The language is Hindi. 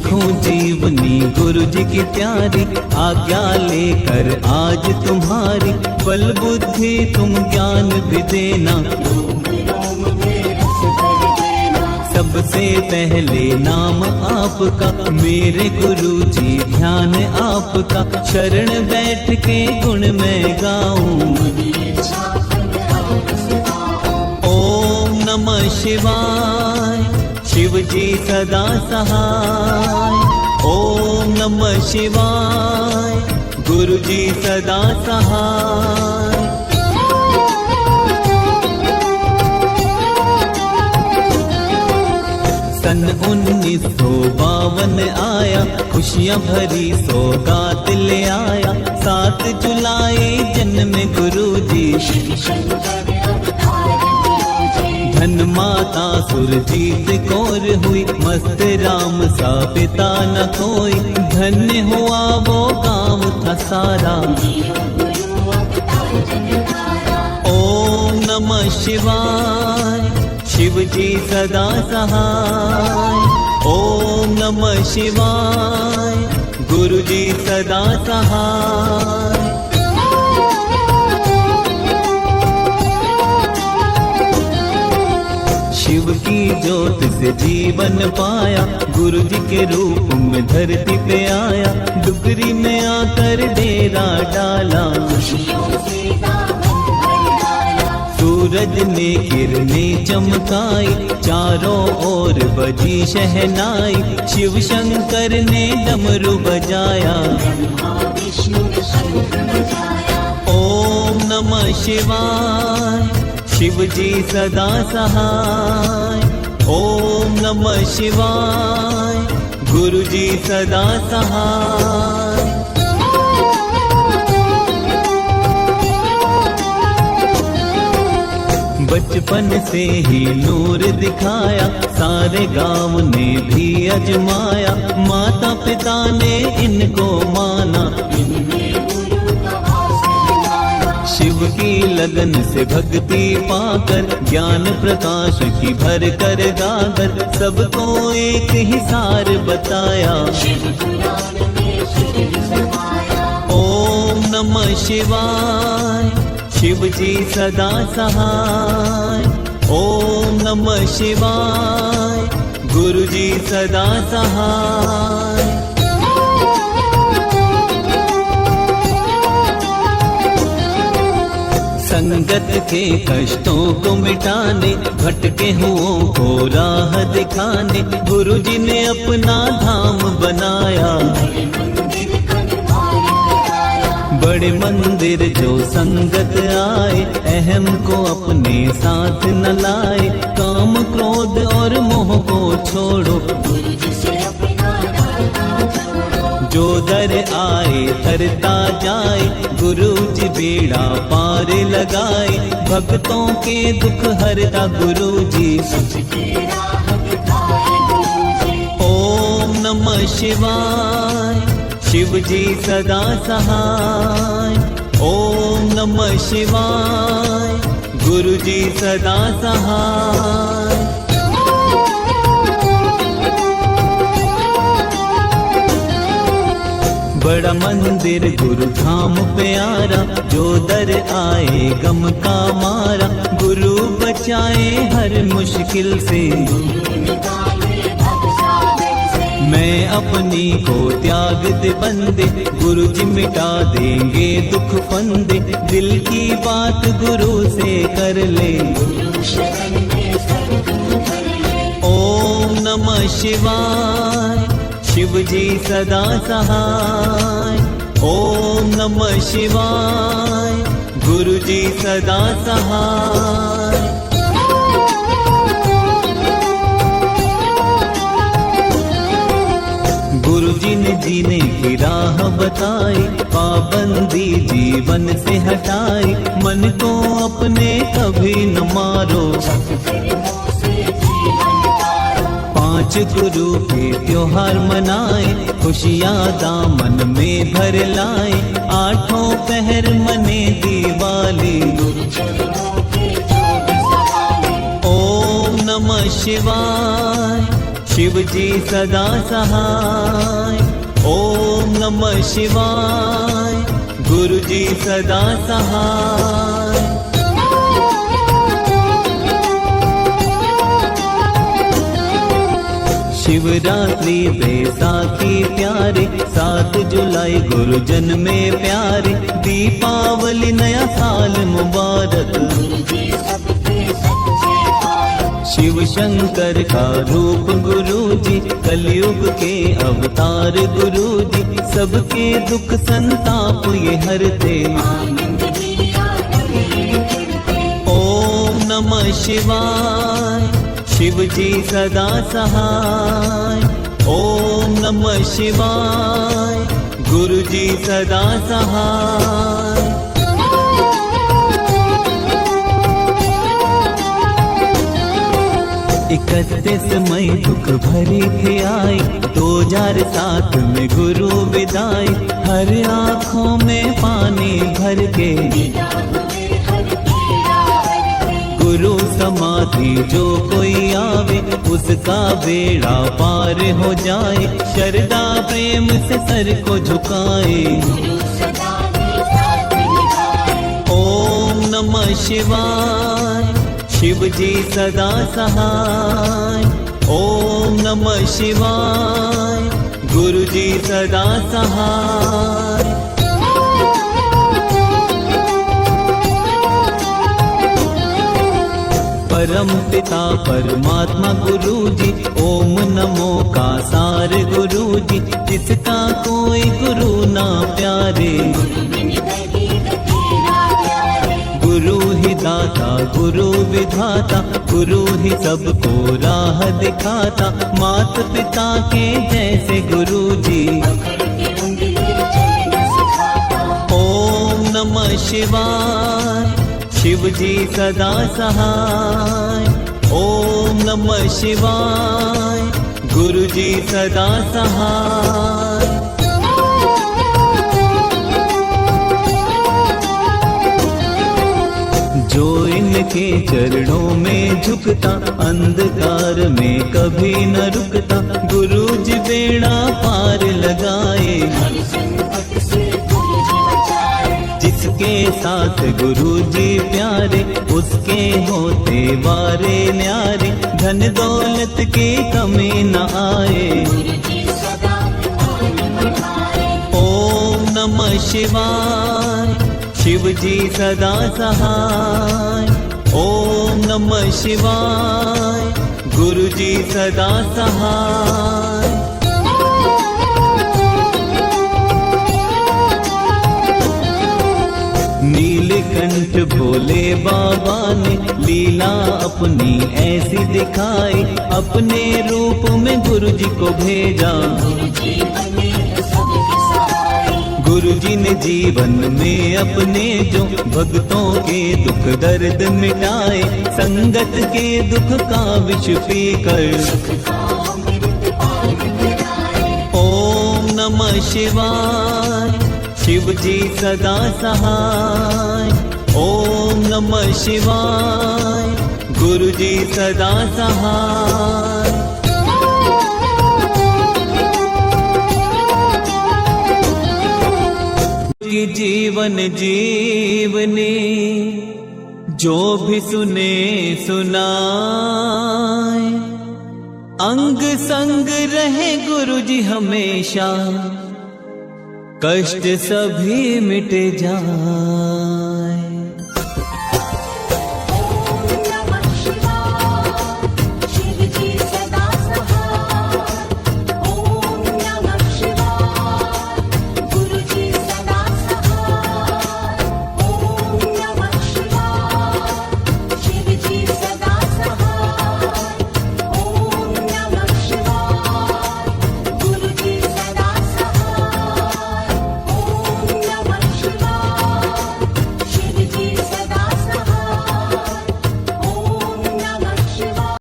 लिखूं जीवनी गुरु जी की प्यारी, आज्ञा लेकर आज तुम्हारी, बल बुद्धि तुम ज्ञान भी देना। सबसे पहले नाम आपका मेरे गुरु जी, ध्यान आपका शरण बैठ के गुण मैं गाऊं। ओम नमः शिवाय, शिव जी सदा सहाय। ओम नमः शिवाय, गुरु जी सदा सहाय। सन 1952 आया, खुशियां भरी सौगात ले आया। 7 जुलाई जन्मे गुरु जी, धन माता सुरजीत कौर हुई। मस्त राम सा पिता न कोई, धन्य हुआ वो गाँव था सारा। ओम नमः शिवाय, शिव जी सदा सहाय। ओम नमः शिवाय, गुरु जी सदा सहाय। शिव की ज्योत से जीवन पाया, गुरु जी के रूप में धरती पे आया। डुगरी में आकर डेरा डाला, सूरज ने किरणें चमकाई। चारों ओर बजी शहनाई, शिव शंकर ने डमरू बजाया। ओम नमः शिवाय, शिव जी सदा सहाय। ओम नमः शिवाय, गुरु जी सदा सहाय। बचपन से ही नूर दिखाया, सारे गांव ने भी अजमाया। माता पिता ने इनको माना, शिव की लगन से भक्ति पाकर, ज्ञान प्रकाश की भर कर गागर, सबको एक ही सार बताया। ओम नमः शिवाय, शिव जी सदा सहाय। ओम नमः शिवाय, गुरु जी सदा सहाय। संगत के कष्टों को मिटाने, भटके हुओं को राह दिखाने, गुरु जी ने अपना धाम बनाया। बड़े मंदिर जो संगत आए, अहम को अपने साथ न लाए। काम क्रोध और मोह को छोड़ो, जो दर आए तरता जाए। गुरु जी बेड़ा पार लगाए, भक्तों के दुख हरता गुरु जी। ओम नमः शिवाय, शिव जी सदा सहाय। ओम नमः शिवाय, गुरु जी सदा सहाय। बड़ा मंदिर गुरु धाम प्यारा, जो दर आए गम का मारा। गुरु बचाए हर मुश्किल से, मैं अपनी को त्याग दे बंदे। गुरु जी मिटा देंगे दुख फंदे, दिल की बात गुरु से कर ले। ओम नमः शिवाय, शिव जी सदा सहाय। ओम नमः शिवाय, गुरु जी सदा सहाय। गुरु जी ने जीने की राह बताई, पाबंदी जीवन से हटाई। मन को अपने कभी न मारो, 5 गुरु के त्योहार मनाए। खुशियाँ दामन में भर लाए, 8 पहर मने दिवाली। ओम नमः शिवाय, शिव जी सदा सहाय। ओम नमः शिवाय, गुरु जी सदा सहाय। शिवरात्रि बैसाखी प्यारे, 7 जुलाई गुरुजन में प्यारे। दीपावली नया साल मुबारक, शिव शंकर का रूप गुरु जी, कलयुग के अवतार गुरु जी। सबके दुख संताप ये हरते। ओम नमः शिवाय, शिव जी सदा सहाय। ओम नमः शिवाय, गुरु जी सदा सहाय। 31 मई दुख भरी थी आई, 2007 में गुरु विदाई। हर आँखों में पानी भर के, गुरु समाधि जो कोई आवे, उसका बेड़ा पार हो जाए। श्रद्धा प्रेम से सर को झुकाए। ओम नमः शिवाय, शिव जी सदा सहाय। ओम नमः शिवाय, गुरु जी सदा सहाय। परम पिता परमात्मा गुरु जी, ओम नमो का सार गुरु जी। जिसका कोई गुरु ना प्यारे, गुरु ही दाता गुरु विधाता, गुरु ही सबको राह दिखाता। मात पिता के जैसे गुरु जी। ओम नमः शिवाय, शिव जी सदा सहाय। ओम नमः शिवाय, गुरु जी सदा सहाय। जो इनके चरणों में झुकता, अंधकार में कभी न रुकता। गुरु जी बेड़ा पार लगाए। जिसके साथ गुरु जी प्यारे, उसके होते वारे न्यारे। धन दौलत की कमी न आए। ओम नमः शिवाय, शिव जी सदा सहाय। ओम नमः शिवाय, गुरु जी सदा सहाय। नीलकंठ भोले बाबा ने लीला अपनी ऐसी दिखाई। अपने रूप में गुरु जी को भेजा। गुरु जी ने जीवन में अपने जो भक्तों के दुख दर्द मिटाए। संगत के दुख का विष पीकर। ओम नमः शिवाय, शिव जी सदा सहाय। ओम नमः शिवाय, गुरु जी सदा सहाय। की जीवन जीवनी जो भी सुने सुनाए। अंग संग रहे गुरु जी हमेशा, कष्ट सभी मिट जाए।